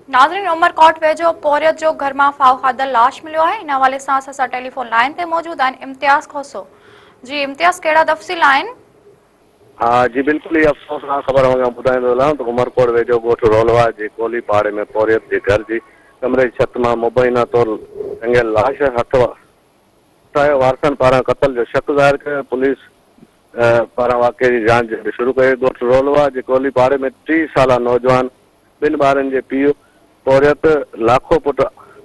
नाज़रीन, उमरकोट वेझो पोरियत जो घर में फाव खाधल लाश मिलो है। इन हवाले से असा टेलीफोन लाइन ते मौजूद हैं इम्तियाज़ खोसो। जी इम्तियाज़, कड़ा तफ़सील आहिनि? हाँ जी बिल्कुल, ये अफ़सोसनाक ख़बर ॿुधाईंदो हलां त उमरकोट वेझो ॻोठ रोलवा जे कोली पाड़े में पोरियत जे घर जी कमरे जी छत मां मुबैना तौर टंगियल लाश हथ वटायो वारसनि पारां क़त्ल जो शक ज़ाहिर कयो। पुलिस पारां वाक़े जी जांच शुरू कई। ॻोठ रोलवा जे कोली पाड़े में 30 साला नौजवान ॿिनि ॿारनि जे पीउ पोरियत लाखो पुट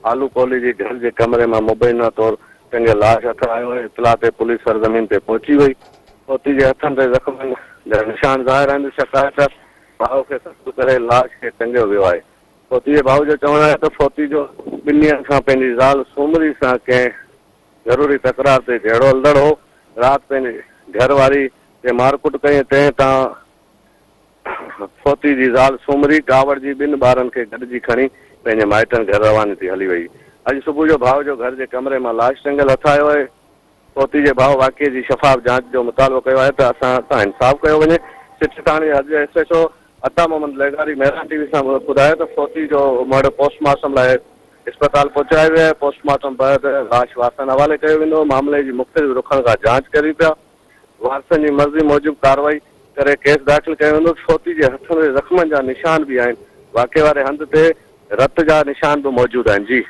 आलू कोली जे घर जे कमरे में मुबैना तौर टंगियल लाश हथ आयो है। इतला ते पुलिस सरज़मीन ते पहुची वई। फोती जे हथनि ते ज़ख़्मनि जा निशान ज़ाहिर आहिनि। शक आहे त भाउ खे क़त्ल करे लाश खे टंगियो वियो आहे। फोती जे भाउ जो चवणु आहे त फोती जो 2 ॾींहंनि खां पंहिंजी ज़ाल सूमरी सां कंहिं ज़रूरी तकरार ते झेड़ो हलंदड़ हो। राति पंहिंजी घरवारी ते मारकुट कई। तंहिं तां फोती जी ज़ाल सूमरी कावड़ जी 2 ॿारनि खे गॾिजी खणी पंहिंजे माइटनि घर रवानी थी हली वई। अॼु सुबुह जो भाउ जो घर जे कमरे मां लाश टंगियल हथ आयो आहे। फोती जे भाउ वाक़े जी शफ़ाफ़ जांच जो मुतालबो कयो आहे त असां सां इंसाफ़ कयो वञे। सिटी थाणे अॼु SHO अता मोहम्मद लेगारी मेहरान TV सां ॿुधायो त फोती जो मर्द पोस्टमार्टम लाइ अस्पताल पहुचायो वियो आहे। पोस्टमार्टम बैदि लाश वारसनि हवाले कयो वेंदो। मामले जी मुख़्तलिफ़ रुखनि खां जांच करी पिया। वारसनि जी मर्ज़ी मूजिबि कार्रवाई करे केस दाख़िल कयो वेंदो। फोती जे हथ में ज़ख़्मनि जा निशान बि आहिनि। वाक़े वारे हंध ते रत जा निशान बि मौजूदु आहिनि। जी।